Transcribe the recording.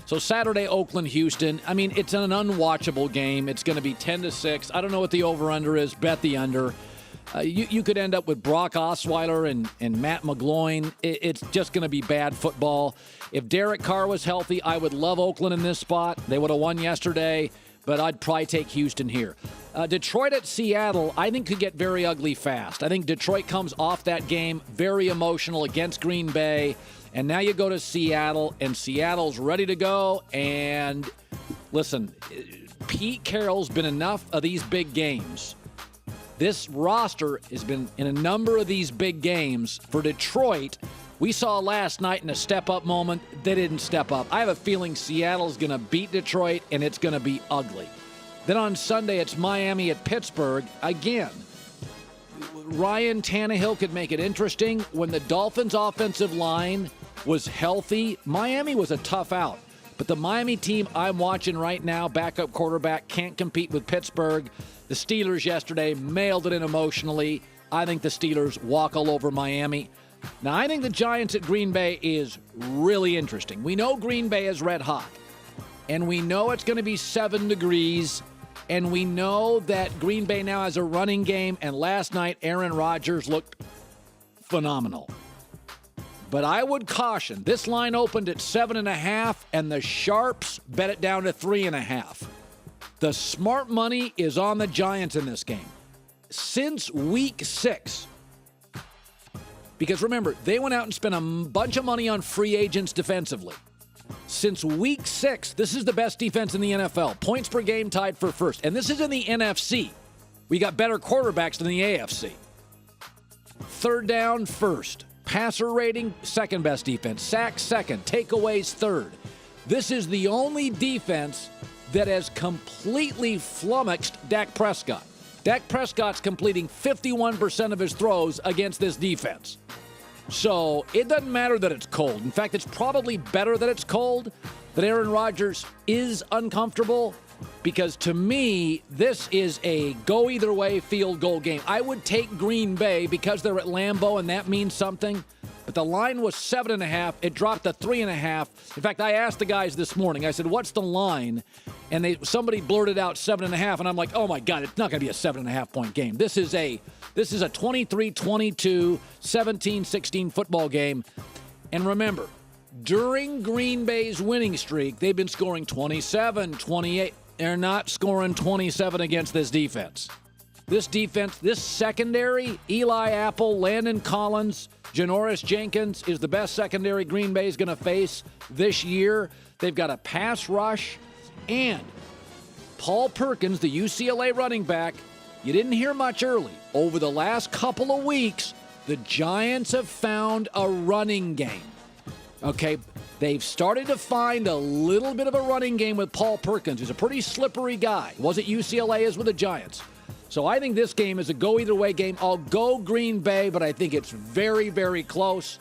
So Saturday, Oakland, Houston. I mean, it's an unwatchable game. It's going to be 10-6. I don't know what the over-under is. Bet the under. You could end up with Brock Osweiler and Matt McGloin. It's just going to be bad football. If Derek Carr was healthy, I would love Oakland in this spot. They would have won yesterday, but I'd probably take Houston here. Detroit at Seattle, I think could get very ugly fast. I think Detroit comes off that game very emotional against Green Bay, and now you go to Seattle, and Seattle's ready to go. And listen, Pete Carroll's been enough of these big games. This roster has been in a number of these big games. For Detroit, we saw last night in a step-up moment, they didn't step up. I have a feeling Seattle's going to beat Detroit, and it's going to be ugly. Then on Sunday, it's Miami at Pittsburgh. Again, Ryan Tannehill could make it interesting. When the Dolphins' offensive line was healthy, Miami was a tough out. But the Miami team I'm watching right now, backup quarterback, can't compete with Pittsburgh. The Steelers yesterday mailed it in emotionally. I think the Steelers walk all over Miami. Now, I think the Giants at Green Bay is really interesting. We know Green Bay is red hot, and we know it's going to be 7 degrees, and we know that Green Bay now has a running game, and last night Aaron Rodgers looked phenomenal. But I would caution, this line opened at 7.5, and the Sharps bet it down to 3.5. The smart money is on the Giants in this game. Since week 6, because remember, they went out and spent a bunch of money on free agents defensively. Since week 6, this is the best defense in the NFL. Points per game tied for first. And this is in the NFC. We got better quarterbacks than the AFC. Third down, first. Passer rating, second best defense. Sacks, second. Takeaways, third. This is the only defense that has completely flummoxed Dak Prescott. Dak Prescott's completing 51% of his throws against this defense. So it doesn't matter that it's cold. In fact, it's probably better that it's cold, that Aaron Rodgers is uncomfortable, because to me, this is a go-either-way field goal game. I would take Green Bay because they're at Lambeau, and that means something. But the line was 7.5. It dropped to 3.5. In fact, I asked the guys this morning. I said, what's the line? And somebody blurted out 7.5, and I'm like, oh, my God, it's not going to be a 7.5-point game. This is a 23-22, 17-16 football game. And remember, during Green Bay's winning streak, they've been scoring 27, 28. They're not scoring 27 against this defense. This defense, this secondary, Eli Apple, Landon Collins, Janoris Jenkins is the best secondary Green Bay is going to face this year. They've got a pass rush. And Paul Perkins, the UCLA running back, you didn't hear much early. Over the last couple of weeks, the Giants have found a running game. Okay, they've started to find a little bit of a running game with Paul Perkins. He's a pretty slippery guy. Was it UCLA as with the Giants? So I think this game is a go-either-way game. I'll go Green Bay, but I think it's very, very close.